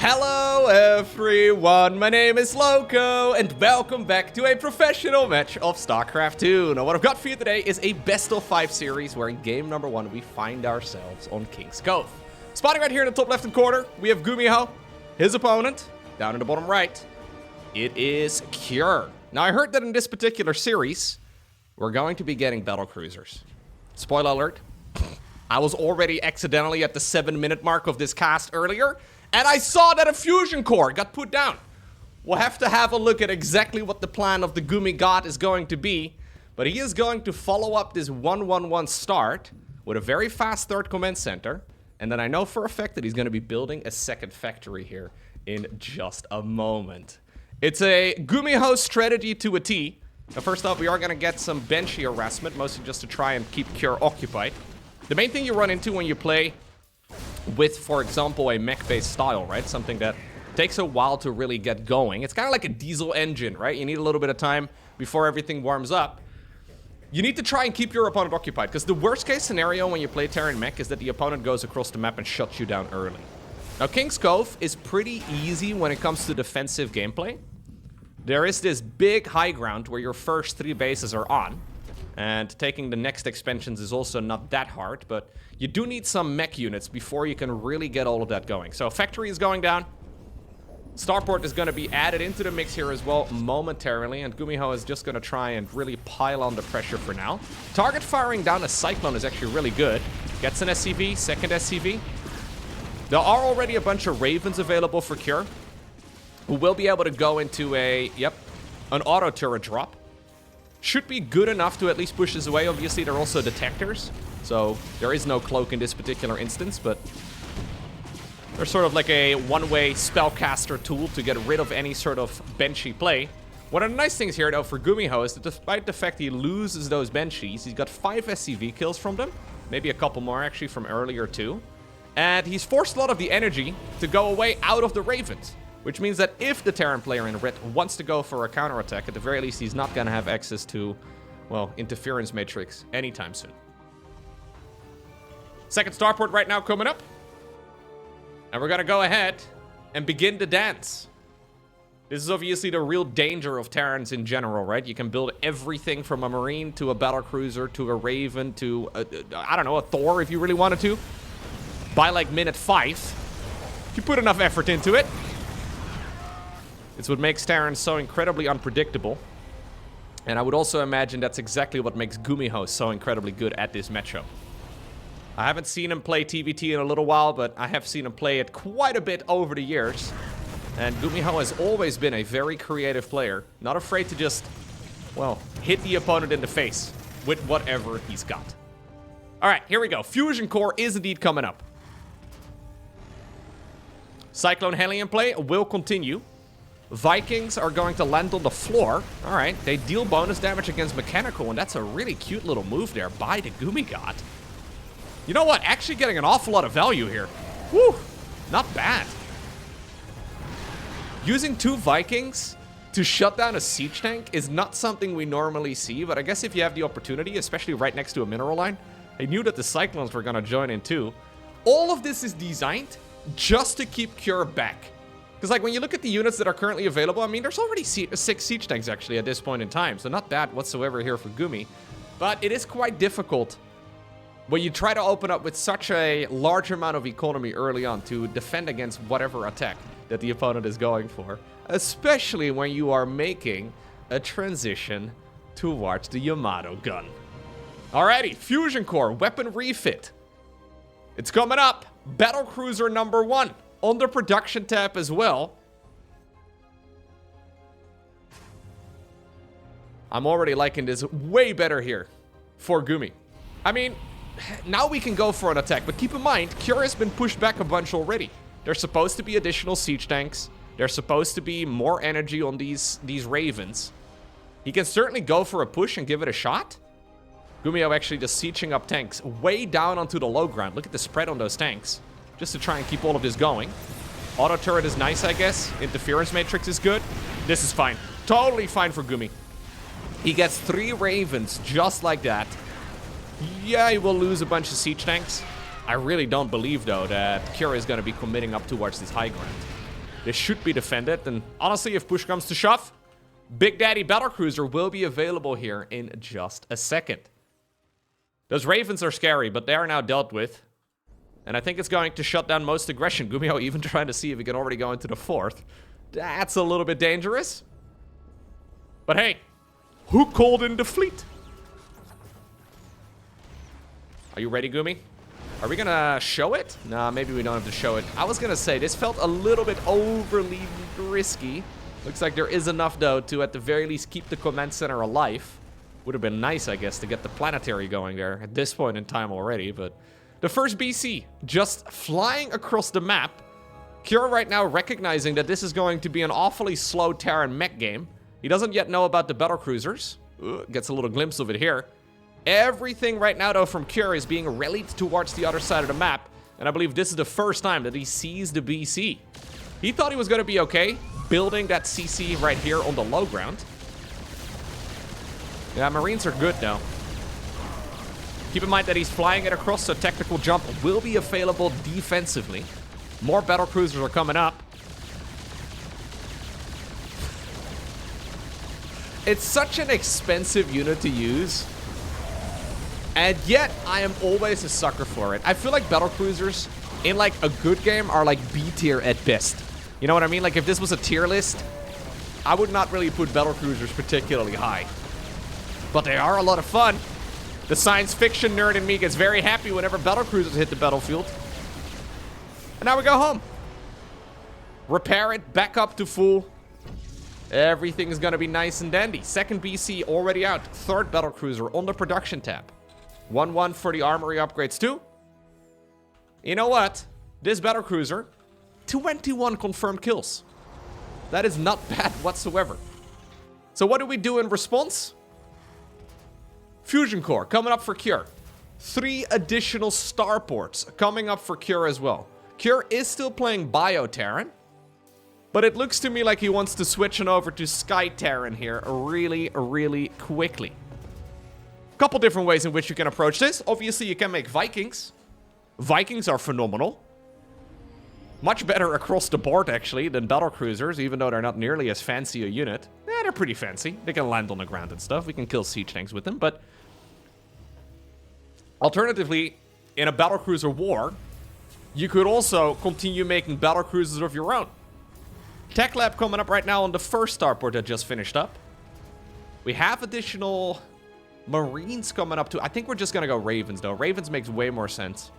Hello everyone, my name is Loco, and welcome back to a professional match of StarCraft 2. Now what I've got for you today is a best of 5 series where in game number 1 we find ourselves on King's Cove. Spotting right here in the top left hand corner, we have GuMiho. His opponent, down in the bottom right, it is Cure. Now I heard that in this particular series, we're going to be getting Battlecruisers. Spoiler alert, I was already accidentally at the 7-minute mark of this cast earlier, and I saw that a fusion core got put down. We'll have to have a look at exactly what the plan of the Gumi God is going to be, but he is going to follow up this 1-1-1 start with a very fast third command center, and then I know for a fact that he's going to be building a second factory here in just a moment. It's a GuMiho's strategy to a T. Now first off, we are going to get some benchy harassment, mostly just to try and keep Cure occupied. The main thing you run into when you play with, for example, a mech-based style, right? Something that takes a while to really get going. It's kind of like a diesel engine, right? You need a little bit of time before everything warms up. You need to try and keep your opponent occupied, because the worst-case scenario when you play Terran mech is that the opponent goes across the map and shuts you down early. Now, King's Cove is pretty easy when it comes to defensive gameplay. There is this big high ground where your first 3 bases are on, and taking the next expansions is also not that hard, but you do need some mech units before you can really get all of that going. So factory is going down. Starport is going to be added into the mix here as well momentarily, and GuMiho is just going to try and really pile on the pressure for now. Target firing down a Cyclone is actually really good. Gets an SCV, second SCV. There are already a bunch of Ravens available for Cure, who will be able to go into an auto turret drop. Should be good enough to at least push this away. Obviously, they're also detectors, so there is no cloak in this particular instance, but they're sort of like a one-way spellcaster tool to get rid of any sort of benchy play. One of the nice things here, though, for GuMiho is that despite the fact he loses those benchies, he's got 5 SCV kills from them, maybe a couple more actually from earlier too, and he's forced a lot of the energy to go away out of the Ravens. Which means that if the Terran player in red wants to go for a counterattack, at the very least, he's not going to have access to, well, interference matrix anytime soon. Second starport right now coming up. And we're going to go ahead and begin the dance. This is obviously the real danger of Terrans in general, right? You can build everything from a Marine to a Battlecruiser to a Raven to, I don't know, a Thor if you really wanted to. By like minute 5. If you put enough effort into it. It's what makes Terran so incredibly unpredictable. And I would also imagine that's exactly what makes GuMiho so incredibly good at this matchup. I haven't seen him play TVT in a little while, but I have seen him play it quite a bit over the years. And GuMiho has always been a very creative player. Not afraid to just, well, hit the opponent in the face with whatever he's got. Alright, here we go. Fusion Core is indeed coming up. Cyclone Hellion play will continue. Vikings are going to land on the floor. Alright, they deal bonus damage against mechanical, and that's a really cute little move there by the Gumi God. You know what? Actually getting an awful lot of value here. Whew, not bad. Using 2 Vikings to shut down a siege tank is not something we normally see, but I guess if you have the opportunity, especially right next to a mineral line, I knew that the Cyclones were going to join in too. All of this is designed just to keep Cure back. Because, like, when you look at the units that are currently available, I mean, there's already 6 siege tanks, actually, at this point in time. So not bad whatsoever here for Gumi. But it is quite difficult when you try to open up with such a large amount of economy early on to defend against whatever attack that the opponent is going for. Especially when you are making a transition towards the Yamato gun. Alrighty, Fusion Core, weapon refit. It's coming up. Battlecruiser number 1. On the production tab as well. I'm already liking this way better here for Gumi. I mean, now we can go for an attack, but keep in mind, Cure has been pushed back a bunch already. There's supposed to be additional siege tanks. There's supposed to be more energy on these Ravens. He can certainly go for a push and give it a shot. GuMiho actually just sieging up tanks way down onto the low ground. Look at the spread on those tanks. Just to try and keep all of this going. Auto turret is nice, I guess. Interference matrix is good. This is fine. Totally fine for Gumi. He gets 3 Ravens just like that. Yeah, he will lose a bunch of siege tanks. I really don't believe, though, that Cure is going to be committing up towards this high ground. This should be defended. And honestly, if push comes to shove, Big Daddy Battlecruiser will be available here in just a second. Those Ravens are scary, but they are now dealt with. And I think it's going to shut down most aggression. GuMiho even trying to see if he can already go into the 4th. That's a little bit dangerous. But hey, who called in the fleet? Are you ready, Gumi? Are we gonna show it? Nah, maybe we don't have to show it. I was gonna say, this felt a little bit overly risky. Looks like there is enough, though, to at the very least keep the command center alive. Would have been nice, I guess, to get the planetary going there at this point in time already, but... The first BC, just flying across the map. Kjur right now recognizing that this is going to be an awfully slow Terran mech game. He doesn't yet know about the Battlecruisers. Gets a little glimpse of it here. Everything right now, though, from Kjur is being rallied towards the other side of the map. And I believe this is the first time that he sees the BC. He thought he was going to be okay, building that CC right here on the low ground. Yeah, Marines are good now. Keep in mind that he's flying it across, so tactical jump will be available defensively. More Battlecruisers are coming up. It's such an expensive unit to use. And yet, I am always a sucker for it. I feel like Battlecruisers, in like a good game, are like B tier at best. You know what I mean? Like if this was a tier list, I would not really put Battlecruisers particularly high. But they are a lot of fun. The science fiction nerd in me gets very happy whenever Battlecruisers hit the battlefield. And now we go home. Repair it, back up to full. Everything is gonna be nice and dandy. Second BC already out. Third Battlecruiser on the production tab. 1-1 for the armory upgrades too. You know what? This Battlecruiser, 21 confirmed kills. That is not bad whatsoever. So what do we do in response? Fusion Core coming up for Kjur. 3 additional starports coming up for Kjur as well. Kjur is still playing Bio Terran, but it looks to me like he wants to switch on over to Sky Terran here really, really quickly. Couple different ways in which you can approach this. Obviously, you can make Vikings. Vikings are phenomenal. Much better across the board, actually, than Battlecruisers, even though they're not nearly as fancy a unit. Yeah, they're pretty fancy. They can land on the ground and stuff. We can kill siege tanks with them, but... Alternatively, in a Battlecruiser war, you could also continue making Battlecruisers of your own. Tech Lab coming up right now on the first starport that just finished up. We have additional Marines coming up too. I think we're just gonna go Ravens, though. Ravens makes way more sense.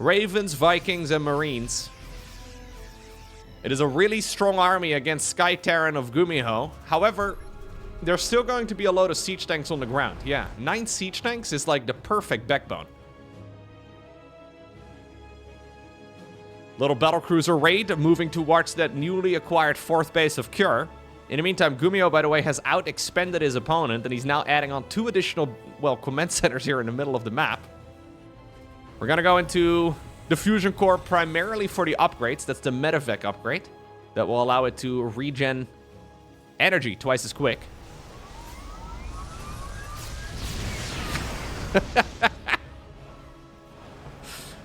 Ravens, Vikings, and Marines. It is a really strong army against Sky Terran of GuMiho. However, there's still going to be a load of siege tanks on the ground. Yeah, 9 siege tanks is like the perfect backbone. Little Battlecruiser raid moving towards that newly acquired 4th base of Kjur. In the meantime, GuMiho, by the way, has out-expended his opponent, and he's now adding on 2 additional, well, command centers here in the middle of the map. We're gonna go into the Fusion Core primarily for the upgrades. That's the Medevac upgrade that will allow it to regen energy twice as quick.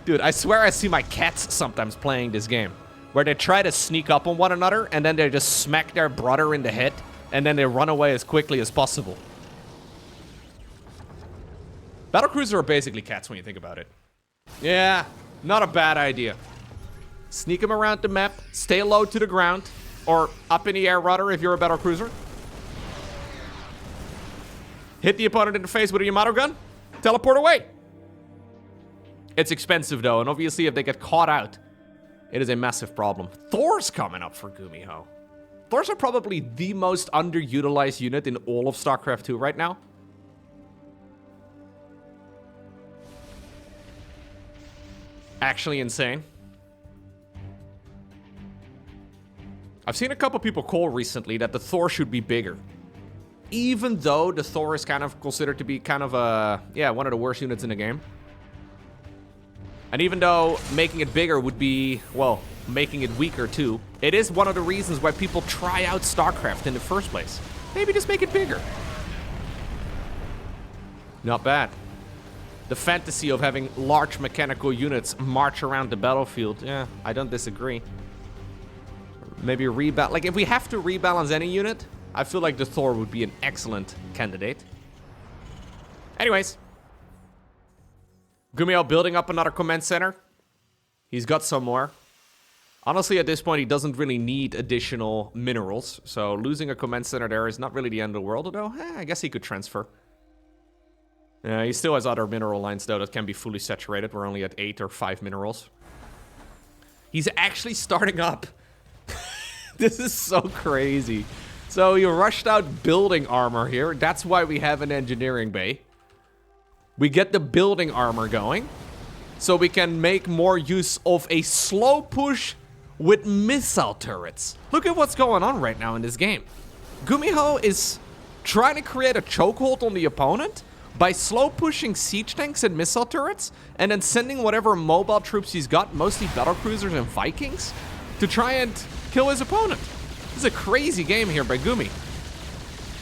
Dude, I swear I see my cats sometimes playing this game, where they try to sneak up on one another, and then they just smack their brother in the head, and then they run away as quickly as possible. Battlecruisers are basically cats when you think about it. Yeah, not a bad idea. Sneak them around the map, stay low to the ground, or up in the air rudder if you're a Battlecruiser. Hit the opponent in the face with a Yamato gun, teleport away. It's expensive though, and obviously if they get caught out, it is a massive problem. Thor's coming up for GuMiho. Thors are probably the most underutilized unit in all of StarCraft 2 right now. Actually insane. I've seen a couple people call recently that the Thor should be bigger. Even though the Thor is kind of considered to be kind of a, yeah, one of the worst units in the game. And even though making it bigger would be, well, making it weaker too, it is one of the reasons why people try out StarCraft in the first place. Maybe just make it bigger. Not bad. The fantasy of having large mechanical units march around the battlefield, yeah, I don't disagree. Maybe rebalance. Like, if we have to rebalance any unit, I feel like the Thor would be an excellent candidate. Anyways. GuMiho building up another command center. He's got some more. Honestly, at this point, he doesn't really need additional minerals. So losing a command center there is not really the end of the world, though. I guess he could transfer. He still has other mineral lines, though, that can be fully saturated. We're only at 8 or 5 minerals. He's actually starting up. This is so crazy. So he rushed out building armor here. That's why we have an engineering bay. We get the building armor going. So we can make more use of a slow push with missile turrets. Look at what's going on right now in this game. GuMiho is trying to create a chokehold on the opponent by slow pushing siege tanks and missile turrets, and then sending whatever mobile troops he's got, mostly Battlecruisers and Vikings, to try and kill his opponent. This is a crazy game here by Gumi.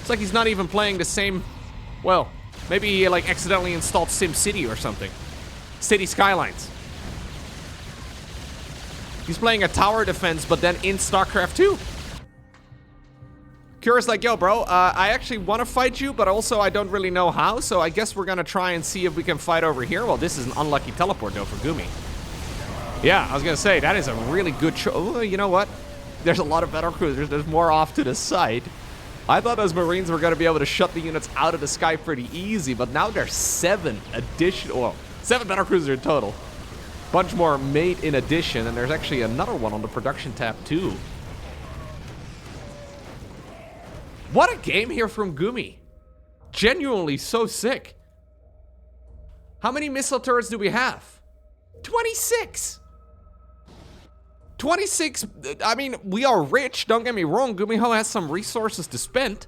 It's like he's not even playing the same... Well, maybe he like accidentally installed SimCity or something. City Skylines. He's playing a tower defense, but then in StarCraft 2. Kira's like, yo, bro, I actually want to fight you, but also I don't really know how, so I guess we're gonna try and see if we can fight over here. Well, this is an unlucky teleport, though, for Gumi. Yeah, I was gonna say, that is a really good Oh, you know what? There's a lot of Battlecruisers. There's more off to the side. I thought those Marines were gonna be able to shut the units out of the sky pretty easy, but now there's 7 additional... Well, 7 Battlecruisers in total. Bunch more made in addition, and there's actually another one on the production tab, too. What a game here from Gumi. Genuinely so sick. How many missile turrets do we have? 26! 26, I mean, we are rich, don't get me wrong. GuMiho has some resources to spend.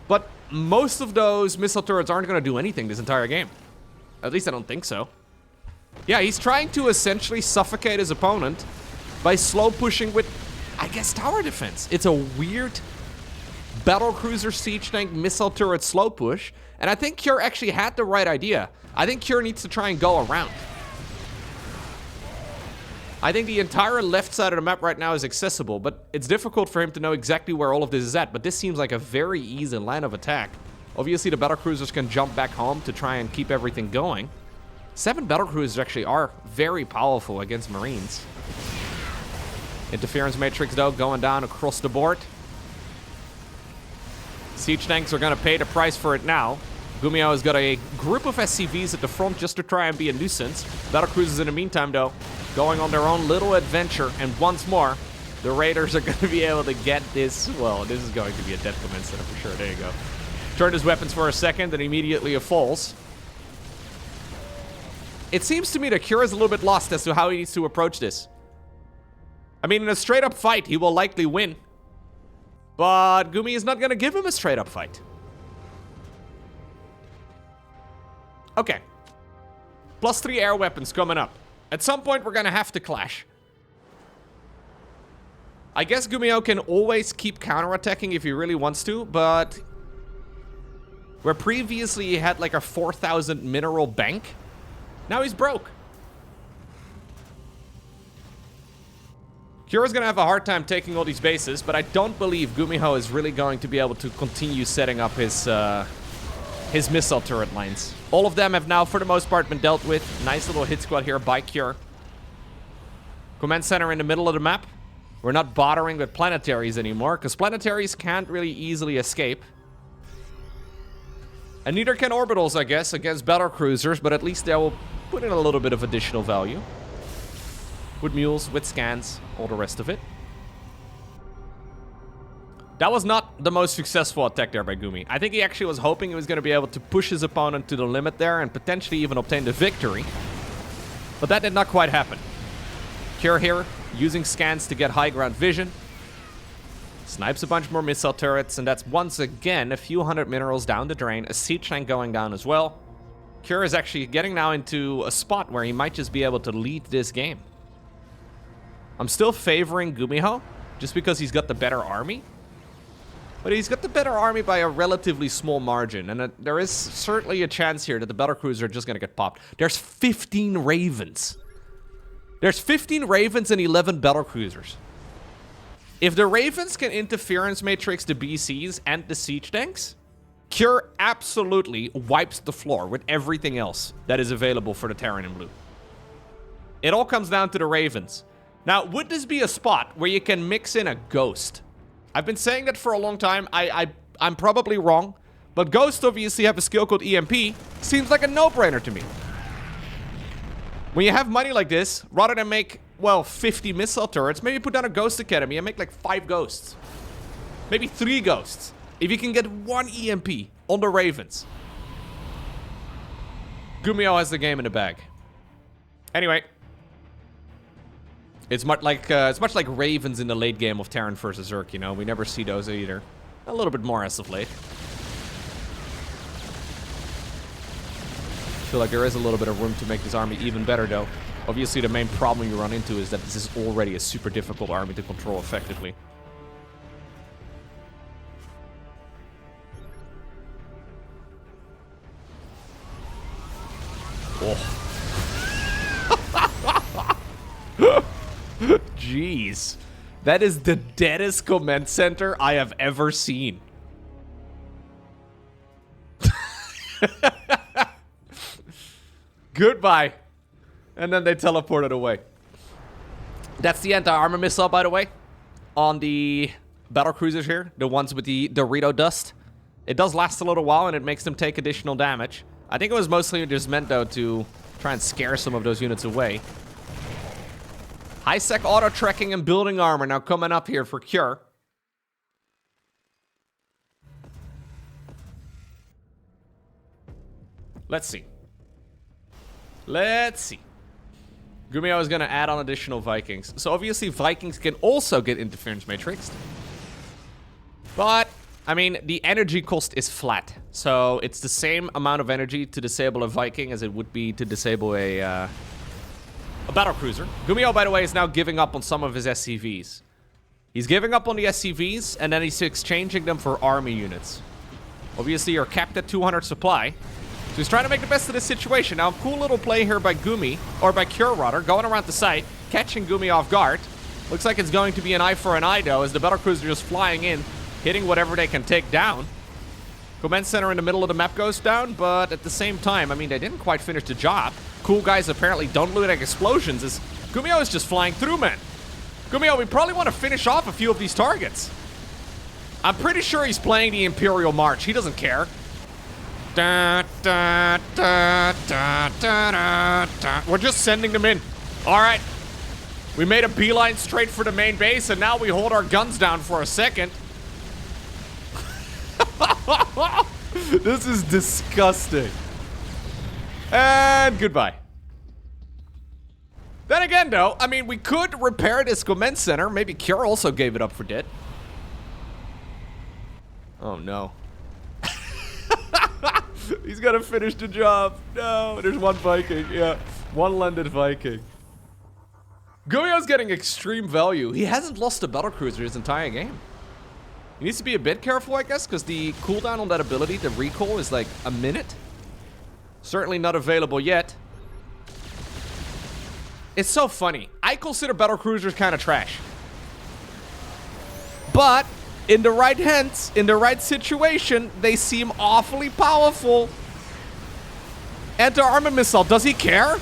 But most of those missile turrets aren't going to do anything this entire game. At least I don't think so. Yeah, he's trying to essentially suffocate his opponent by slow pushing with, I guess, tower defense. It's a weird Battlecruiser siege tank missile turret slow push. And I think Kjur actually had the right idea. I think Kjur needs to try and go around. I think the entire left side of the map right now is accessible, but it's difficult for him to know exactly where all of this is at. But this seems like a very easy line of attack. Obviously, the Battlecruisers can jump back home to try and keep everything going. 7 Battlecruisers actually are very powerful against Marines. Interference matrix, though, going down across the board. Siege tanks are going to pay the price for it now. GuMiho has got a group of SCVs at the front just to try and be a nuisance. Battlecruisers in the meantime, though, going on their own little adventure. And once more, the Raiders are going to be able to get this. Well, this is going to be a dead command center for sure. There you go. Turned his weapons for a second, and immediately it falls. It seems to me that Kjur is a little bit lost as to how he needs to approach this. I mean, in a straight-up fight, he will likely win. But Gumi is not going to give him a straight-up fight. Okay. +3 air weapons coming up. At some point, we're going to have to clash. I guess GuMiho can always keep counterattacking if he really wants to, but... Where previously he had like a 4,000 mineral bank, now he's broke. Kjur's gonna have a hard time taking all these bases, but I don't believe GuMiho is really going to be able to continue setting up his missile turret lines. All of them have now, for the most part, been dealt with. Nice little hit squad here by Kjur. Command center in the middle of the map. We're not bothering with planetaries anymore, because planetaries can't really easily escape. And neither can orbitals, I guess, against Battlecruisers, but at least they will put in a little bit of additional value. With mules, with scans, all the rest of it. That was not the most successful attack there by Gumi. I think he actually was hoping he was going to be able to push his opponent to the limit there and potentially even obtain the victory. But that did not quite happen. Kjur here, using scans to get high ground vision. Snipes a bunch more missile turrets, and that's once again a few hundred minerals down the drain. A siege tank going down as well. Kjur is actually getting now into a spot where he might just be able to lead this game. I'm still favoring GuMiho, just because he's got the better army. But he's got the better army by a relatively small margin, and there is certainly a chance here that the Battlecruisers are just going to get popped. There's 15 Ravens. There's 15 Ravens and 11 Battlecruisers. If the Ravens can interference matrix the BCs and the siege tanks, Cure absolutely wipes the floor with everything else that is available for the Terran in blue. It all comes down to the Ravens. Now, would this be a spot where you can mix in a Ghost? I've been saying that for a long time. I'm probably wrong, but Ghosts obviously have a skill called EMP. Seems like a no-brainer to me. When you have money like this, rather than make, well, 50 missile turrets, maybe put down a Ghost Academy and make like 5 Ghosts. Maybe 3 Ghosts. If you can get 1 EMP on the Ravens. GuMiho has the game in the bag. Anyway. It's much like Ravens in the late game of Terran versus Zerg, you know? We never see those either. A little bit more as of late. I feel like there is a little bit of room to make this army even better, though. Obviously, the main problem you run into is that this is already a super difficult army to control effectively. Oh. Jeez. That is the deadest command center I have ever seen. Goodbye. And then they teleported away. That's the anti-armor missile, by the way, on the Battlecruisers here. The ones with the Dorito dust. It does last a little while, and it makes them take additional damage. I think it was mostly just meant, though, to try and scare some of those units away. High-sec auto-trekking and building armor now coming up here for Cure. Let's see. Let's see. GuMiho is going to add on additional Vikings. So obviously Vikings can also get interference matrixed. But, I mean, the energy cost is flat. So it's the same amount of energy to disable a Viking as it would be to disable a Battlecruiser. GuMiho, by the way, is now giving up on some of his SCVs. He's giving up on the SCVs, and then he's exchanging them for army units. Obviously, you're capped at 200 supply. So he's trying to make the best of this situation. Now, cool little play here by Gumi, or by Cure, rather, going around the site, catching Gumi off guard. Looks like it's going to be an eye for an eye, though, as the Battlecruiser just flying in, hitting whatever they can take down. Command center in the middle of the map goes down, but at the same time, I mean, they didn't quite finish the job. Cool guys apparently don't loot like explosions, as GuMiho is just flying through, man. GuMiho, we probably want to finish off a few of these targets. I'm pretty sure he's playing the Imperial March. He doesn't care. Da, da, da, da, da, da, da. We're just sending them in. All right. We made a beeline straight for the main base, and now we hold our guns down for a second. This is disgusting. And goodbye. Then again, though, I mean, we could repair this command center. Maybe Cure also gave it up for dead. Oh, no. He's got to finish the job. No, there's one Viking. Yeah, one landed Viking. GuMiho's getting extreme value. He hasn't lost a Battlecruiser his entire game. He needs to be a bit careful, I guess, because the cooldown on that ability, the recall, is like a minute. Certainly not available yet. It's so funny. I consider Battlecruisers kind of trash. But in the right hands, in the right situation, they seem awfully powerful. Anti-armor missile, does he care?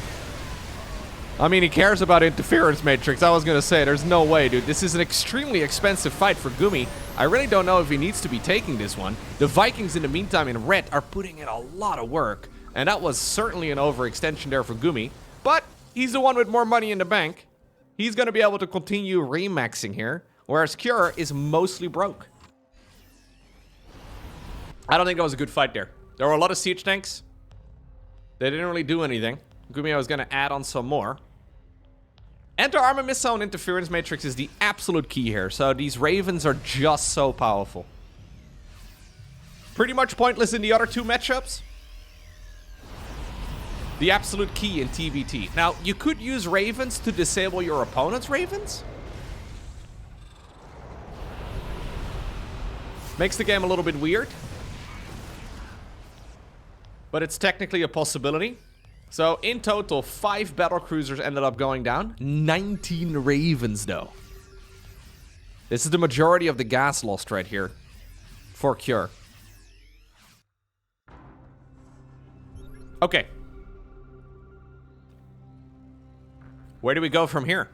I mean, he cares about interference matrix. I was gonna say, there's no way, dude. This is an extremely expensive fight for Gumi. I really don't know if he needs to be taking this one. The Vikings, in the meantime, in red, are putting in a lot of work. And that was certainly an overextension there for Gumi. But he's the one with more money in the bank. He's gonna be able to continue remaxing here. Whereas Cure is mostly broke. I don't think that was a good fight there. There were a lot of siege tanks. They didn't really do anything. GuMiho is going to add on some more. Anti-armor missile and interference matrix is the absolute key here. So these Ravens are just so powerful. Pretty much pointless in the other two matchups. The absolute key in TVT. Now, you could use Ravens to disable your opponent's Ravens. Makes the game a little bit weird. But it's technically a possibility. So, in total, 5 Battlecruisers ended up going down. 19 Ravens, though. This is the majority of the gas lost right here for Cure. Okay. Where do we go from here?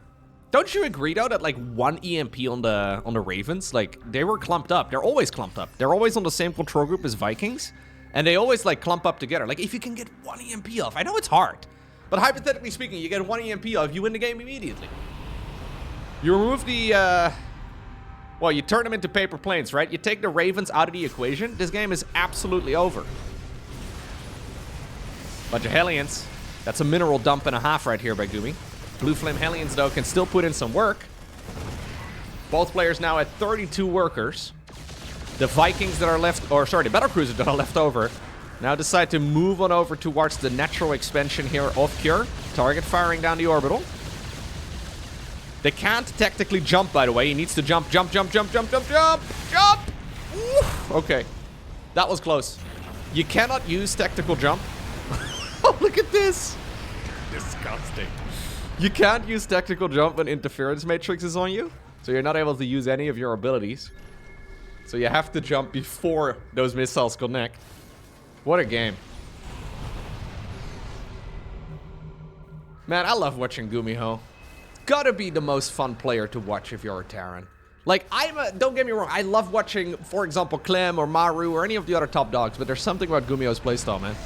Don't you agree though that like one EMP on the Ravens, like they were clumped up. They're always clumped up. They're always on the same control group as Vikings, and they always like clump up together. Like if you can get one EMP off, I know it's hard, but hypothetically speaking, you get one EMP off, you win the game immediately. You remove the well, you turn them into paper planes, right? You take the Ravens out of the equation. This game is absolutely over. Bunch of Hellions. That's a mineral dump and a half right here by Gumi. Blue Flame Hellions, though, can still put in some work. Both players now at 32 workers. The Vikings that are left, or sorry, the Battlecruisers that are left over, now decide to move on over towards the natural expansion here of Cure. Target firing down the orbital. They can't technically jump, by the way. He needs to jump, jump, jump, jump, jump, jump, jump, jump! Oof. Okay. That was close. You cannot use tactical jump. Oh, look at this! Disgusting. You can't use tactical jump when interference matrix is on you, so you're not able to use any of your abilities. So you have to jump before those missiles connect. What a game. Man, I love watching GuMiho. Gotta be the most fun player to watch if you're a Terran. Like, don't get me wrong, I love watching, for example, Clem or Maru or any of the other top dogs, but there's something about GuMiho's playstyle, man.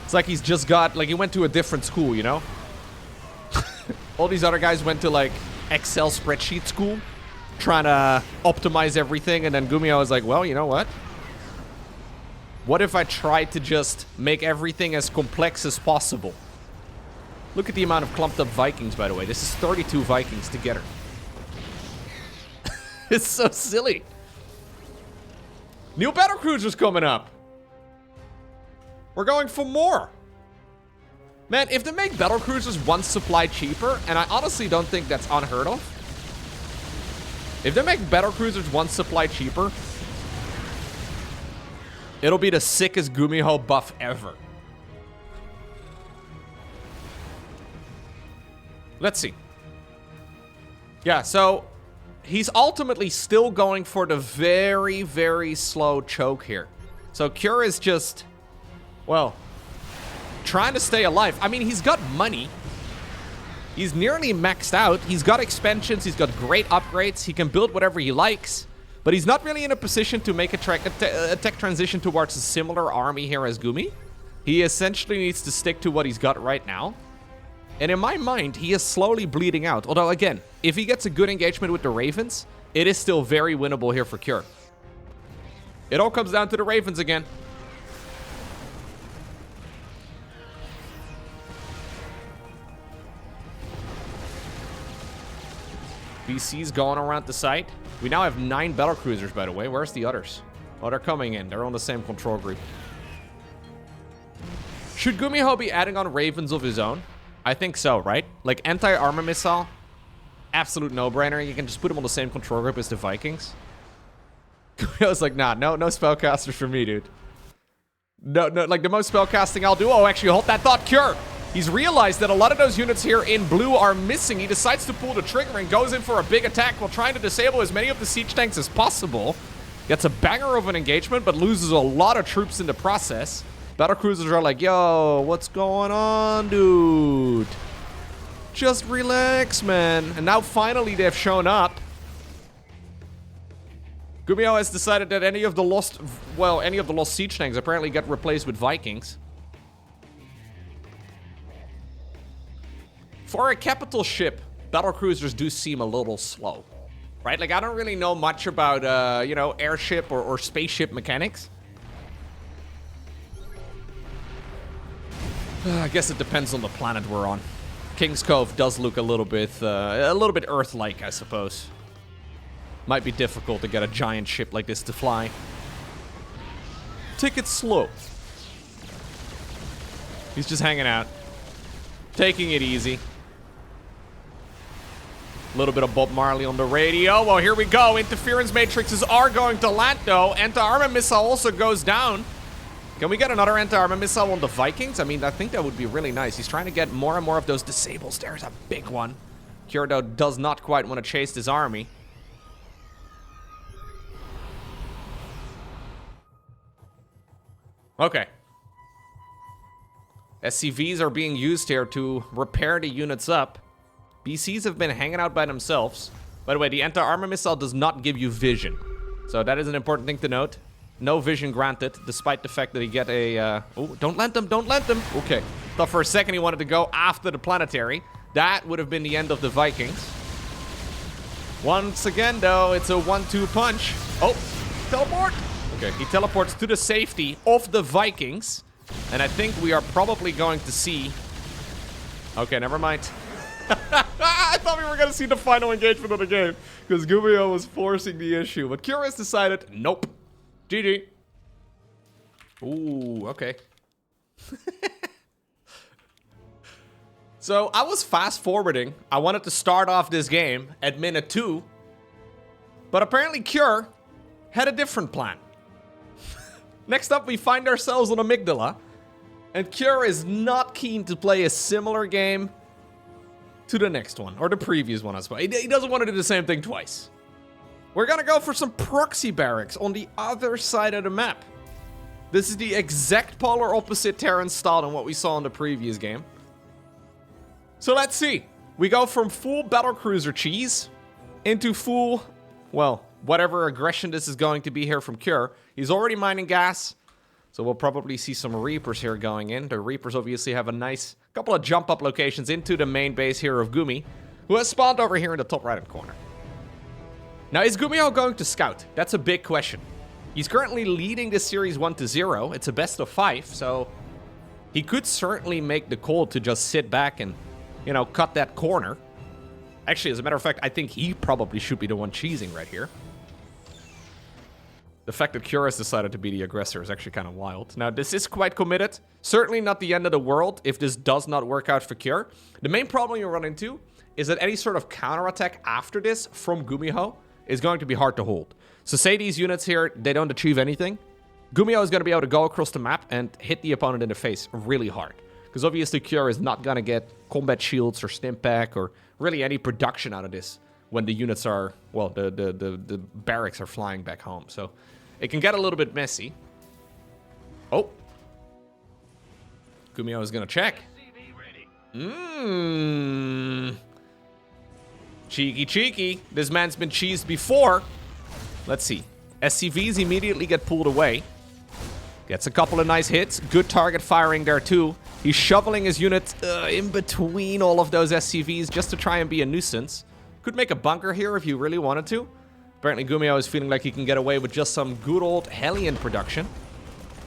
It's like he's just got, like he went to a different school, you know? All these other guys went to like Excel spreadsheet school, trying to optimize everything, and then GuMiho was like, well, you know what? What if I tried to just make everything as complex as possible? Look at the amount of clumped up Vikings, by the way. This is 32 Vikings together. It's so silly. New Battlecruisers coming up. We're going for more. Man, if they make Battlecruisers one supply cheaper, and I honestly don't think that's unheard of. If they make Battlecruisers one supply cheaper, it'll be the sickest GuMiho buff ever. Let's see. Yeah, so he's ultimately still going for the very, very slow choke here. So Cure is just... well, trying to stay alive. I mean, he's got money. He's nearly maxed out. He's got expansions. He's got great upgrades. He can build whatever he likes. But he's not really in a position to make a tech transition towards a similar army here as Gumi. He essentially needs to stick to what he's got right now. And in my mind, he is slowly bleeding out. Although, again, if he gets a good engagement with the Ravens, it is still very winnable here for Cure. It all comes down to the Ravens again. BC's going around the site. We now have 9 Battlecruisers, by the way. Where's the others? Oh, they're coming in. They're on the same control group. Should GuMiho be adding on Ravens of his own? I think so, right? Like, anti-armor missile. Absolute no-brainer. You can just put him on the same control group as the Vikings. I was like, nah, no spellcasters for me, dude. No, like, the most spellcasting I'll do... oh, actually, hold that thought. Cure! He's realized that a lot of those units here in blue are missing. He decides to pull the trigger and goes in for a big attack while trying to disable as many of the siege tanks as possible. Gets a banger of an engagement, but loses a lot of troops in the process. Battlecruisers are like, yo, what's going on, dude? Just relax, man. And now finally they've shown up. GuMiho has decided that any of the lost siege tanks apparently get replaced with Vikings. For a capital ship, Battlecruisers do seem a little slow, right? Like, I don't really know much about, you know, airship or spaceship mechanics. I guess it depends on the planet we're on. King's Cove does look a little bit Earth-like, I suppose. Might be difficult to get a giant ship like this to fly. Take it slow. He's just hanging out, taking it easy. A little bit of Bob Marley on the radio. Well, here we go. Interference matrices are going to land, though. Anti-armor missile also goes down. Can we get another anti-armor missile on the Vikings? I mean, I think that would be really nice. He's trying to get more and more of those disables. There's a big one. Kjur, though, does not quite want to chase this army. Okay. SCVs are being used here to repair the units up. BCs have been hanging out by themselves. By the way, the anti-armor missile does not give you vision. So that is an important thing to note. No vision granted, despite the fact that he get a... Oh, don't let them, don't let them. Okay. Thought for a second he wanted to go after the planetary. That would have been the end of the Vikings. Once again, though, it's a 1-2 punch. Oh, teleport. Okay, he teleports to the safety of the Vikings. And I think we are probably going to see... Okay, never mind. I thought we were going to see the final engagement of the game. Because GuMiho was forcing the issue. But Kjur has decided, nope. GG. Ooh, okay. So, I was fast forwarding. I wanted to start off this game at minute 2. But apparently Kjur had a different plan. Next up, we find ourselves on Amygdala. And Kjur is not keen to play a similar game to the next one. Or the previous one, I suppose. He doesn't want to do the same thing twice. We're gonna go for some proxy barracks on the other side of the map. This is the exact polar opposite Terran style than what we saw in the previous game. So let's see. We go from full Battlecruiser cheese into full, well, whatever aggression this is going to be here from Kjur. He's already mining gas, so we'll probably see some Reapers here going in. The Reapers obviously have a nice couple of jump-up locations into the main base here of Gumi, who has spawned over here in the top right-hand corner. Now, is GuMiho going to scout? That's a big question. He's currently leading this series 1-0. It's a best of 5, so he could certainly make the call to just sit back and, you know, cut that corner. Actually, as a matter of fact, I think he probably should be the one cheesing right here. The fact that Kjur has decided to be the aggressor is actually kind of wild. Now, this is quite committed. Certainly not the end of the world if this does not work out for Kjur. The main problem you run into is that any sort of counterattack after this from GuMiho is going to be hard to hold. So say these units here, they don't achieve anything. GuMiho is going to be able to go across the map and hit the opponent in the face really hard. Because obviously Kjur is not going to get combat shields or stimpak or really any production out of this when the units are, well, the barracks are flying back home. So it can get a little bit messy. Oh. GuMiho is going to check. Cheeky, cheeky. This man's been cheesed before. Let's see. SCVs immediately get pulled away. Gets a couple of nice hits. Good target firing there too. He's shoveling his unit in between all of those SCVs just to try and be a nuisance. Could make a bunker here if you really wanted to. Apparently GuMiho is feeling like he can get away with just some good old Hellion production.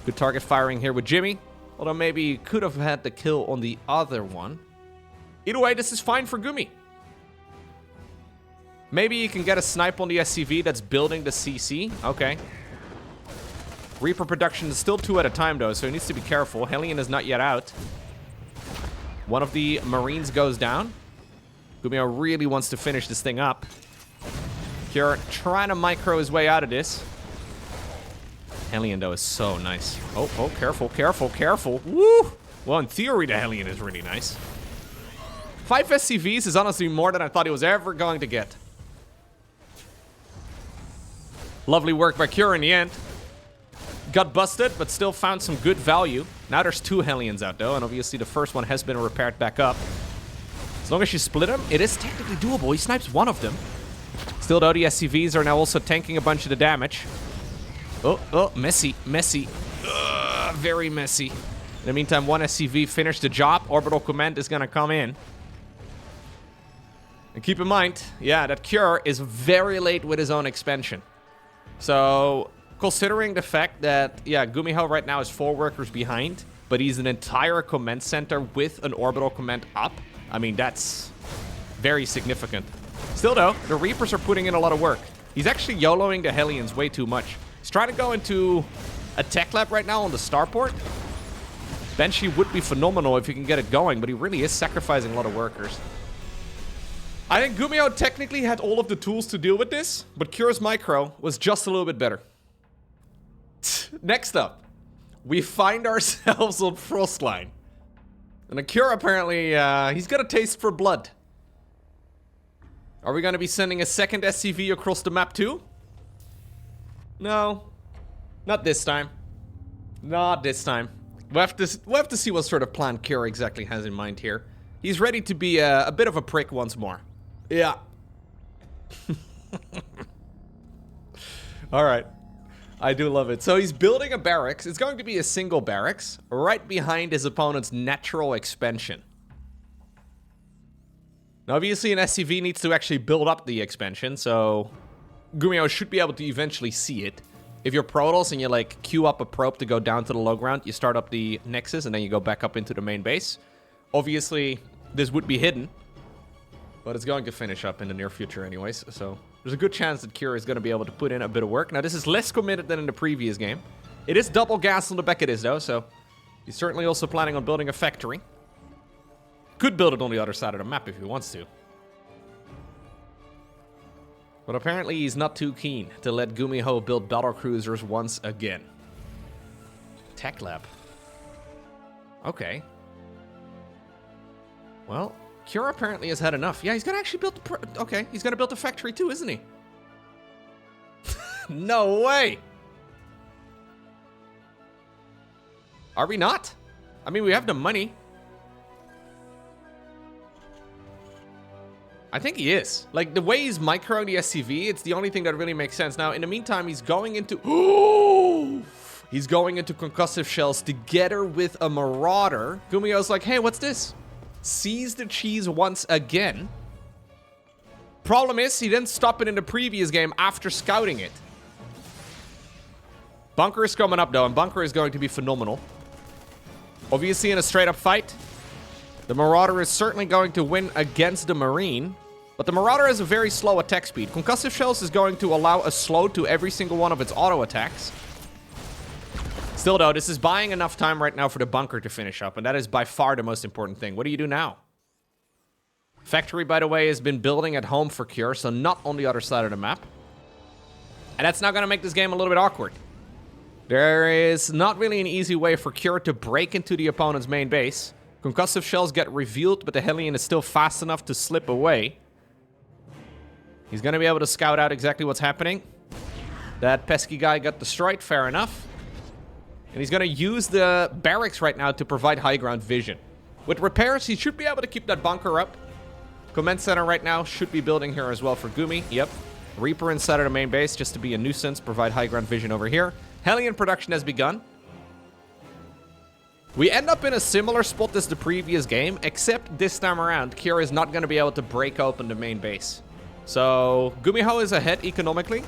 Good target firing here with Jimmy. Although maybe he could have had the kill on the other one. Either way, this is fine for Gumi. Maybe you can get a snipe on the SCV that's building the CC. Okay. Reaper production is still 2 at a time, though, so he needs to be careful. Hellion is not yet out. One of the Marines goes down. GuMiho really wants to finish this thing up. Kjur trying to micro his way out of this. Hellion, though, is so nice. Oh, careful, careful, careful. Woo! Well, in theory, the Hellion is really nice. 5 SCVs is honestly more than I thought he was ever going to get. Lovely work by Kjur in the end. Got busted, but still found some good value. Now there's 2 Hellions out, though, and obviously the first one has been repaired back up. As long as you split them, it is technically doable. He snipes one of them. Still, though, the SCVs are now also tanking a bunch of the damage. Oh, messy, messy. Very messy. In the meantime, one SCV finished the job. Orbital Command is going to come in. And keep in mind, yeah, that Kjur is very late with his own expansion. So, considering the fact that, yeah, GuMiho right now is 4 workers behind, but he's an entire command center with an orbital command up, I mean, that's very significant. Still, though, the Reapers are putting in a lot of work. He's actually YOLOing the Hellions way too much. He's trying to go into a tech lab right now on the starport. Banshee would be phenomenal if he can get it going, but he really is sacrificing a lot of workers. I think GuMiho technically had all of the tools to deal with this, but Kjur's micro was just a little bit better. Next up, we find ourselves on Frostline. And Kjur apparently, he's got a taste for blood. Are we going to be sending a second SCV across the map too? No. Not this time. Not this time. We'll have to see what sort of plan Kira exactly has in mind here. He's ready to be a bit of a prick once more. Yeah. Alright. I do love it. So he's building a barracks. It's going to be a single barracks right behind his opponent's natural expansion. Now, obviously, an SCV needs to actually build up the expansion, so GuMiho should be able to eventually see it. If you're Protoss and you, like, queue up a probe to go down to the low ground, you start up the Nexus and then you go back up into the main base. Obviously, this would be hidden, but it's going to finish up in the near future anyways, so there's a good chance that Kira is going to be able to put in a bit of work. Now, this is less committed than in the previous game. It is double gas on the back of this, though, so he's certainly also planning on building a factory. Could build it on the other side of the map if he wants to. But apparently he's not too keen to let GuMiho build Battlecruisers once again. Tech lab. Okay. Well, Kira apparently has had enough. Yeah, he's gonna actually build the okay, he's gonna build a factory too, isn't he? No way! Are we not? I mean, we have the money. I think he is. Like, the way he's microing the SCV, it's the only thing that really makes sense. Now, in the meantime, he's going into... he's going into concussive shells together with a Marauder. GuMiho's like, hey, what's this? Sees the cheese once again. Problem is, he didn't stop it in the previous game after scouting it. Bunker is coming up, though, and Bunker is going to be phenomenal. Obviously, in a straight-up fight, the Marauder is certainly going to win against the Marine, but the Marauder has a very slow attack speed. Concussive Shells is going to allow a slow to every single one of its auto attacks. Still, though, this is buying enough time right now for the Bunker to finish up, and that is by far the most important thing. What do you do now? Factory, by the way, has been building at home for Cure, so not on the other side of the map. And that's now going to make this game a little bit awkward. There is not really an easy way for Cure to break into the opponent's main base. Concussive shells get revealed, but the Hellion is still fast enough to slip away. He's going to be able to scout out exactly what's happening. That pesky guy got destroyed, fair enough. And he's going to use the barracks right now to provide high ground vision. With repairs, he should be able to keep that bunker up. Command center right now should be building here as well for Gumi. Yep. Reaper inside of the main base just to be a nuisance, provide high ground vision over here. Hellion production has begun. We end up in a similar spot as the previous game, except this time around, Kira is not going to be able to break open the main base. So, GuMiho is ahead economically.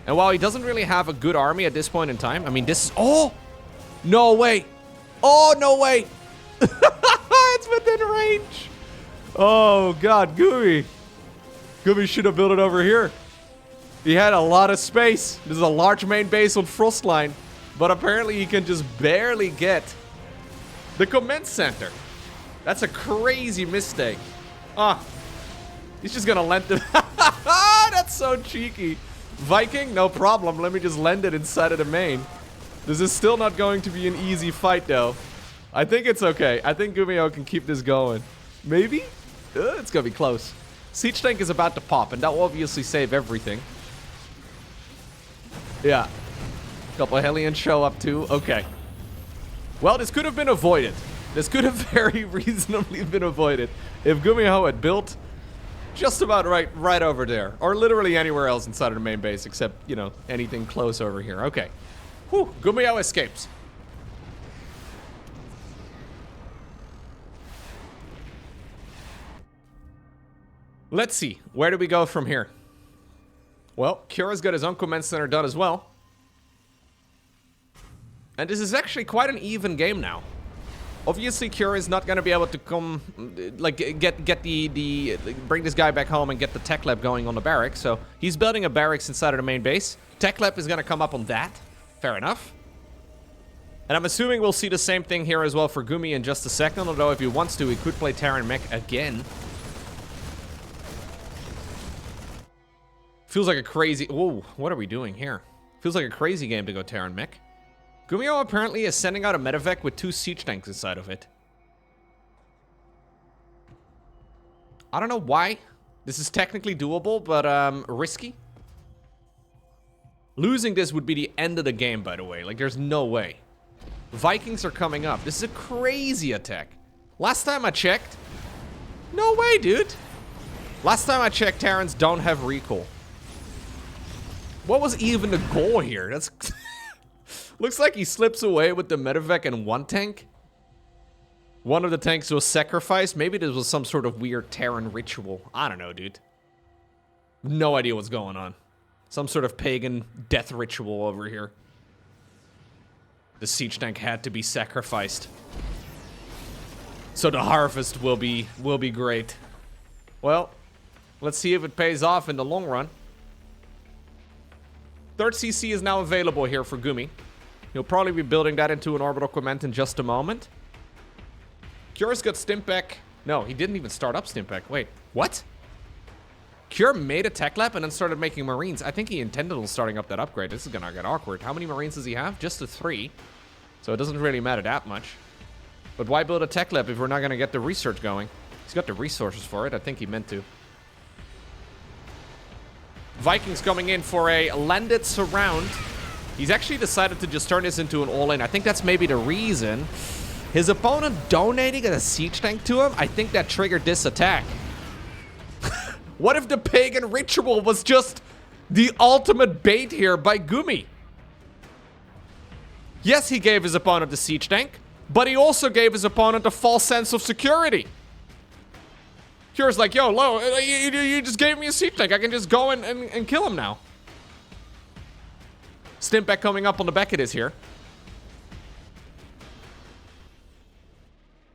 And while he doesn't really have a good army at this point in time, I mean, this is... Oh! No way! Oh, no way! It's within range! Oh, God, Gumi. Gumi should have built it over here. He had a lot of space. This is a large main base on Frostline. But apparently he can just barely get the command center. That's a crazy mistake. Ah, he's just gonna lend it. That's so cheeky. Viking, no problem. Let me just lend it inside of the main. This is still not going to be an easy fight, though. I think it's okay. I think GuMiho can keep this going. Maybe? It's gonna be close. Siege tank is about to pop, and that will obviously save everything. Yeah. Couple of Hellions show up too. Okay. Well, this could have been avoided. This could have very reasonably been avoided if GuMiho had built just about right over there. Or literally anywhere else inside of the main base except, you know, anything close over here. Okay. Whew. GuMiho escapes. Let's see. Where do we go from here? Well, Kira's got his own command center done as well. And this is actually quite an even game now. Obviously, Kira is not going to be able to come, like, bring this guy back home and get the tech lab going on the barracks. So he's building a barracks inside of the main base. Tech lab is going to come up on that. Fair enough. And I'm assuming we'll see the same thing here as well for Gumi in just a second. Although if he wants to, he could play Terran mech again. Feels like a crazy... Whoa, what are we doing here? Feels like a crazy game to go Terran mech. GuMiho apparently is sending out a medevac with 2 siege tanks inside of it. I don't know why This is technically doable, but risky. Losing this would be the end of the game, by the way. Like, there's no way. Vikings are coming up. This is a crazy attack. Last time I checked... No way, dude. Last time I checked, Terrans don't have recall. What was even the goal here? That's... Looks like he slips away with the medevac and one tank. One of the tanks was sacrificed. Maybe this was some sort of weird Terran ritual. I don't know, dude. No idea what's going on. Some sort of pagan death ritual over here. The siege tank had to be sacrificed. So the harvest will be great. Well, let's see if it pays off in the long run. Third CC is now available here for Gumi. He'll probably be building that into an orbital command in just a moment. Cure's got Stimpack. No, he didn't even start up Stimpack. Wait, what? Cure made a tech lab and then started making Marines. I think he intended on starting up that upgrade. This is gonna get awkward. How many Marines does he have? Just the 3. So it doesn't really matter that much. But why build a tech lab if we're not gonna get the research going? He's got the resources for it. I think he meant to. Vikings coming in for a landed surround. He's actually decided to just turn this into an all-in. I think that's maybe the reason. His opponent donating a siege tank to him, I think that triggered this attack. What if the pagan ritual was just the ultimate bait here by Gumi? Yes, he gave his opponent the siege tank, but he also gave his opponent a false sense of security. Cure's like, yo, Lo, you just gave me a siege tank. I can just go and kill him now. Stimpack coming up on the back of this here.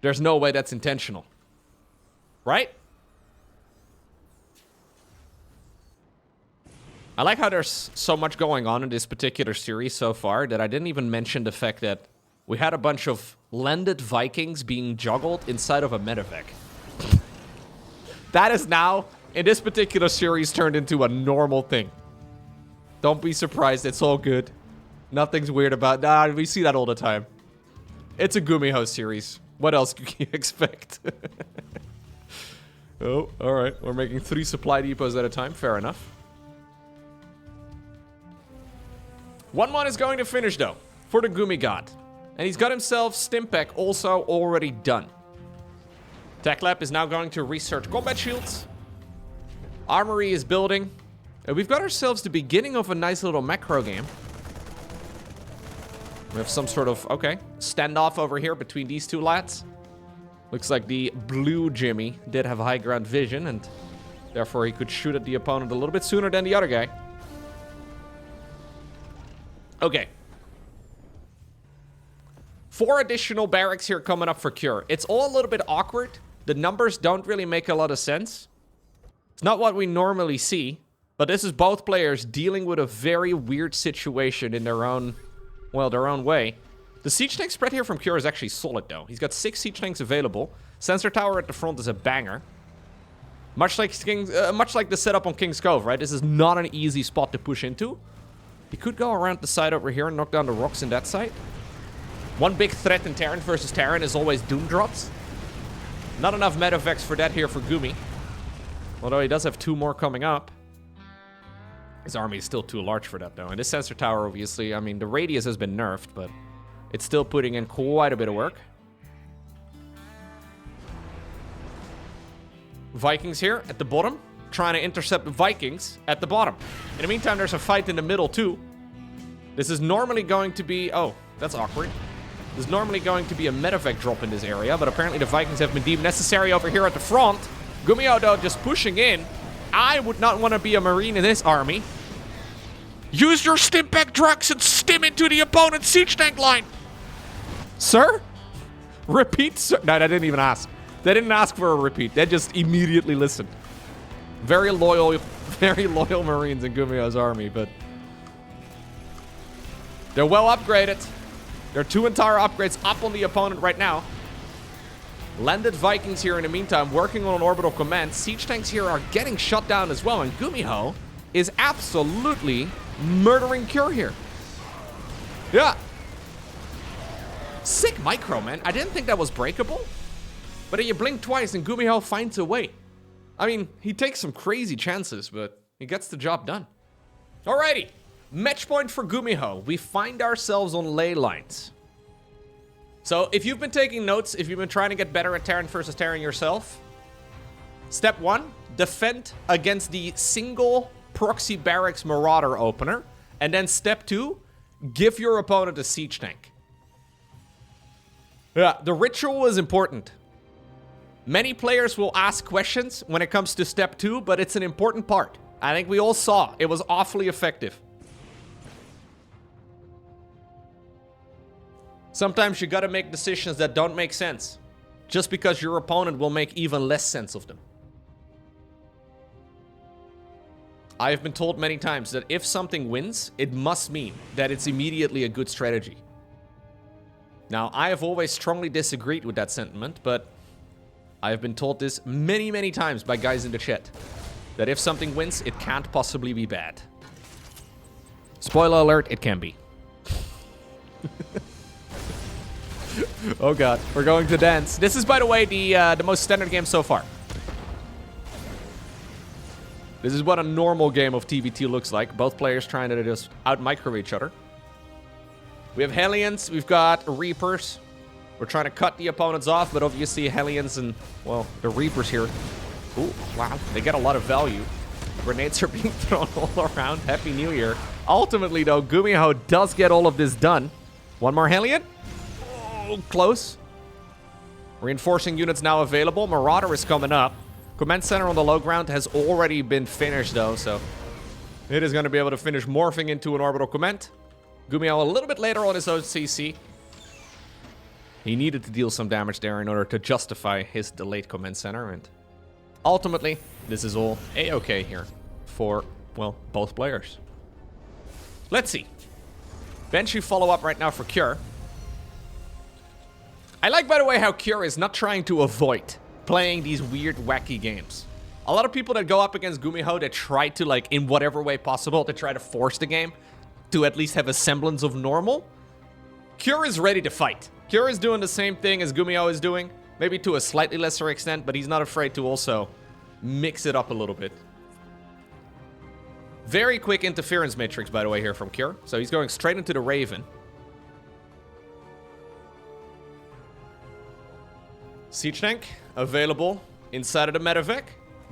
There's no way that's intentional. Right? I like how there's so much going on in this particular series so far that I didn't even mention the fact that we had a bunch of landed Vikings being juggled inside of a medevac. That is now, in this particular series, turned into a normal thing. Don't be surprised, it's all good. Nothing's weird about that. Nah, we see that all the time. It's a GuMiho's series. What else can you expect? Oh, alright. We're making 3 supply depots at a time. Fair enough. 1-1 is going to finish, though, for the Gumi God. And he's got himself Stimpack also already done. Tech Lab is now going to research combat shields. Armory is building. And we've got ourselves the beginning of a nice little macro game. We have some sort of, okay, standoff over here between these two lads. Looks like the blue Jimmy did have high ground vision, and therefore he could shoot at the opponent a little bit sooner than the other guy. Okay. 4 additional barracks here coming up for Cure. It's all a little bit awkward. The numbers don't really make a lot of sense. It's not what we normally see, but this is both players dealing with a very weird situation in their own, well, their own way. The siege tank spread here from Cure is actually solid, though. He's got 6 siege tanks available. Sensor tower at the front is a banger. Much like the setup on King's Cove, right? This is not an easy spot to push into. He could go around the side over here and knock down the rocks in that side. One big threat in Terran versus Terran is always Doom drops. Not enough medevacs for that here for Gumi. Although he does have 2 more coming up. His army is still too large for that, though. And this sensor tower, obviously, I mean, the radius has been nerfed, but it's still putting in quite a bit of work. Vikings here at the bottom, trying to intercept the Vikings at the bottom. In the meantime, there's a fight in the middle, too. This is normally going to be... Oh, that's awkward. There's normally going to be a medevac drop in this area, but apparently the Vikings have been deemed necessary over here at the front. GuMiho, though, just pushing in. I would not want to be a Marine in this army. Use your Stimpack trucks and stim into the opponent's siege tank line. Sir? Repeat, sir? No, they didn't even ask. They didn't ask for a repeat. They just immediately listened. Very loyal Marines in GuMiho's army, but... They're well upgraded. There are 2 entire upgrades up on the opponent right now. Landed Vikings here in the meantime, working on an orbital command. Siege tanks here are getting shut down as well, and GuMiho is absolutely murdering Cure here. Yeah. Sick micro, man. I didn't think that was breakable. But then you blink twice and GuMiho finds a way. I mean, he takes some crazy chances, but he gets the job done. Alrighty. Match point for GuMiho. We find ourselves on Ley Lines. So, if you've been taking notes, if you've been trying to get better at Terran versus Terran yourself, step 1, defend against the single proxy barracks marauder opener. And then step 2, give your opponent a siege tank. Yeah, the ritual is important. Many players will ask questions when it comes to step 2, but it's an important part. I think we all saw it was awfully effective. Sometimes you gotta make decisions that don't make sense, just because your opponent will make even less sense of them. I have been told many times that if something wins, it must mean that it's immediately a good strategy. Now, I have always strongly disagreed with that sentiment, but I have been told this many, many times by guys in the chat, that if something wins, it can't possibly be bad. Spoiler alert, it can be. Oh god, we're going to dance. This is, by the way, the most standard game so far. This is what a normal game of TVT looks like. Both players trying to just out-micro each other. We have Hellions, we've got Reapers. We're trying to cut the opponents off, but obviously Hellions and, well, the Reapers here. Ooh, wow, they get a lot of value. Grenades are being thrown all around. Happy New Year. Ultimately, though, GuMiho does get all of this done. One more Hellion. Oh, close. Reinforcing units now available. Marauder is coming up. Command center on the low ground has already been finished, though, so it is going to be able to finish morphing into an orbital command. GuMiho a little bit later on his OCC. He needed to deal some damage there in order to justify his delayed command center, and ultimately, this is all A-okay here for, well, both players. Let's see. Banshee follow-up right now for Cure. I like, by the way, how Cure is not trying to avoid playing these weird, wacky games. A lot of people that go up against GuMiho, that try to, like, in whatever way possible, to try to force the game to at least have a semblance of normal. Cure is ready to fight. Cure is doing the same thing as GuMiho is doing, maybe to a slightly lesser extent, but he's not afraid to also mix it up a little bit. Very quick interference matrix, by the way, here from Cure. So he's going straight into the Raven. Siege tank available inside of the medevac.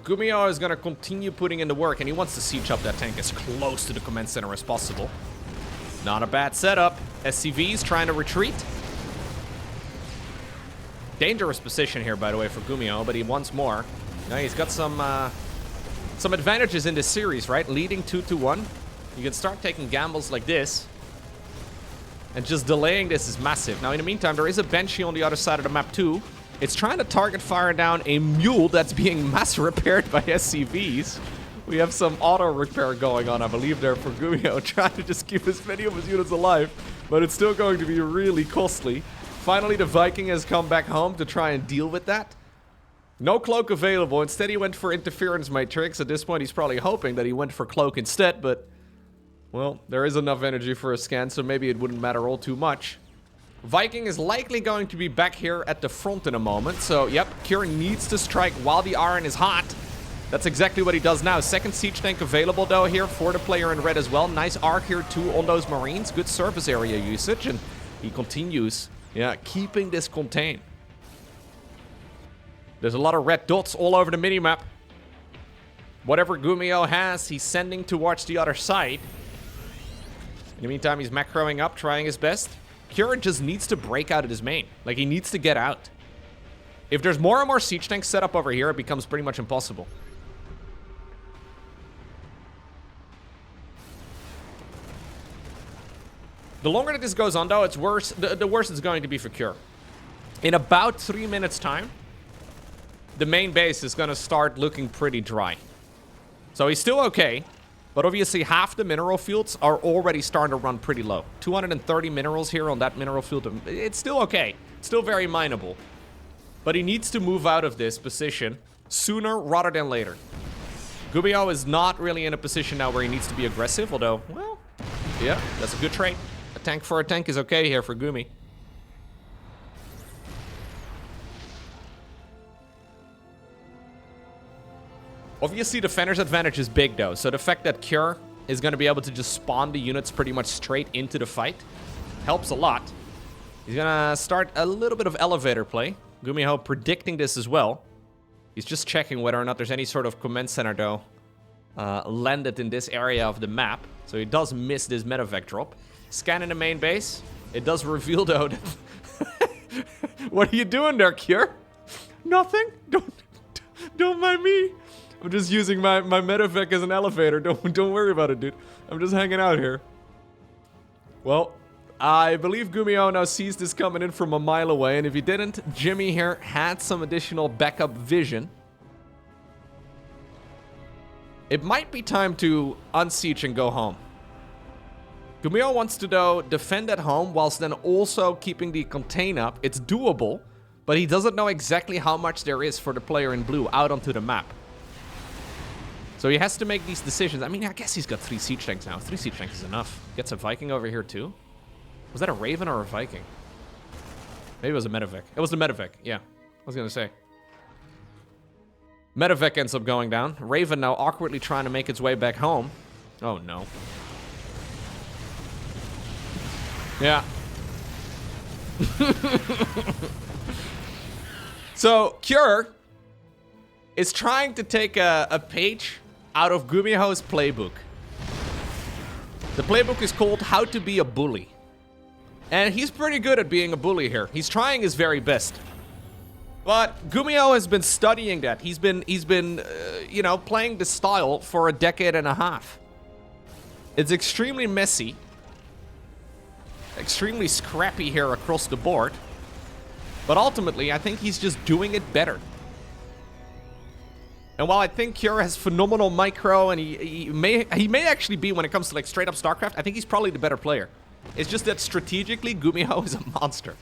GuMiho is going to continue putting in the work, and he wants to siege up that tank as close to the command center as possible. Not a bad setup. SCV's trying to retreat. Dangerous position here, by the way, for GuMiho, but he wants more. Now he's got some advantages in this series, right? Leading 2-1. You can start taking gambles like this. And just delaying this is massive. Now, in the meantime, there is a Banshee on the other side of the map, too. It's trying to target fire down a mule that's being mass repaired by SCVs. We have some auto repair going on, I believe, there for GuMiho, trying to just keep as many of his units alive. But it's still going to be really costly. Finally, the Viking has come back home to try and deal with that. No cloak available. Instead, he went for interference matrix. At this point, he's probably hoping that he went for cloak instead, but, well, there is enough energy for a scan, so maybe it wouldn't matter all too much. Viking is likely going to be back here at the front in a moment, so, yep, Cure needs to strike while the iron is hot. That's exactly what he does now. Second siege tank available, though, here for the player in red as well. Nice arc here, too, on those Marines. Good surface area usage, and he continues, yeah, keeping this contained. There's a lot of red dots all over the minimap. Whatever GuMiho has, he's sending towards the other side. In the meantime, he's macroing up, trying his best. Cure just needs to break out of his main. Like, he needs to get out. If there's more and more siege tanks set up over here, it becomes pretty much impossible. The longer that this goes on, though, it's worse. The worse it's going to be for Cure. In about 3 minutes' time, the main base is going to start looking pretty dry. So he's still okay. But obviously, half the mineral fields are already starting to run pretty low. 230 minerals here on that mineral field. It's still okay. It's still very mineable. But he needs to move out of this position sooner rather than later. GuMiho is not really in a position now where he needs to be aggressive. Although, well, yeah, that's a good trade. A tank for a tank is okay here for Gumi. Obviously, Defender's advantage is big, though. So the fact that Cure is going to be able to just spawn the units pretty much straight into the fight helps a lot. He's going to start a little bit of elevator play. GuMiho predicting this as well. He's just checking whether or not there's any sort of command center, though, landed in this area of the map. So he does miss this medevac drop. Scanning the main base. It does reveal, though, that... What are you doing there, Cure? Nothing. Don't mind me. I'm just using my medevac as an elevator. Don't worry about it, dude. I'm just hanging out here. Well, I believe GuMiho now sees this coming in from a mile away, and if he didn't, Jimmy here had some additional backup vision. It might be time to unsiege and go home. GuMiho wants to, though, defend at home whilst then also keeping the contain up. It's doable, but he doesn't know exactly how much there is for the player in blue out onto the map. So he has to make these decisions. I mean, I guess he's got 3 siege tanks now. 3 siege tanks is enough. Gets a Viking over here, too. Was that a Raven or a Viking? Maybe it was a medevac. It was the medevac, yeah. I was going to say. Medevac ends up going down. Raven now awkwardly trying to make its way back home. Oh, no. Yeah. So, Cure is trying to take a page out of GuMiho's playbook. The playbook is called How to Be a Bully. And he's pretty good at being a bully here. He's trying his very best. But GuMiho has been studying that. He's been you know, playing the style for a decade and a half. It's extremely messy. Extremely scrappy here across the board. But ultimately, I think he's just doing it better. And while I think Cure has phenomenal micro, and he may actually be, when it comes to like straight up StarCraft, I think he's probably the better player. It's just that strategically, GuMiho is a monster.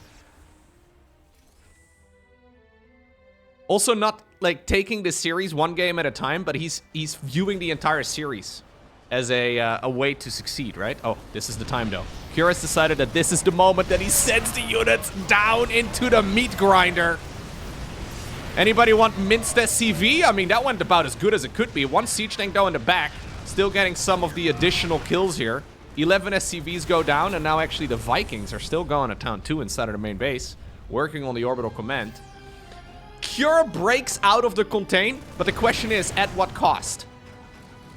Also not like taking this series one game at a time, but he's viewing the entire series as a way to succeed, right? Oh, this is the time though. Cure has decided that this is the moment that he sends the units down into the meat grinder. Anybody want minced SCV? I mean, that went about as good as it could be. 1 siege tank though in the back. Still getting some of the additional kills here. 11 SCVs go down, and now actually the Vikings are still going to town 2 inside of the main base. Working on the orbital command. Cure breaks out of the contain, but the question is, at what cost?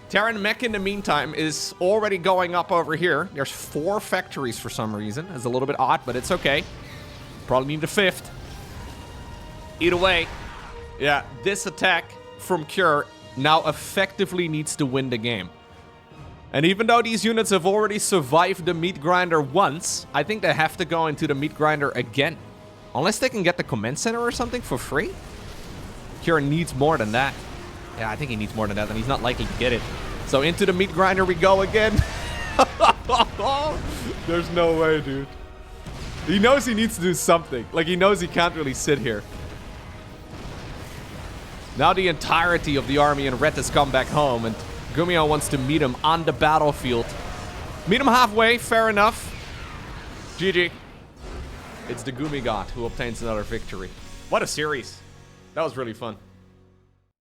Terran mech in the meantime is already going up over here. There's 4 factories for some reason. It's a little bit odd, but it's okay. Probably need a 5th. Either way, yeah, this attack from Cure now effectively needs to win the game. And even though these units have already survived the meat grinder once, I think they have to go into the meat grinder again. Unless they can get the command center or something for free. Cure needs more than that. Yeah, I think he needs more than that, and he's not likely to get it. So into the meat grinder we go again. There's no way, dude. He knows he needs to do something. Like, he knows he can't really sit here. Now the entirety of the army in red has come back home, and GuMiho wants to meet him on the battlefield. Meet him halfway, fair enough. GG. It's the GuMi God who obtains another victory. What a series. That was really fun.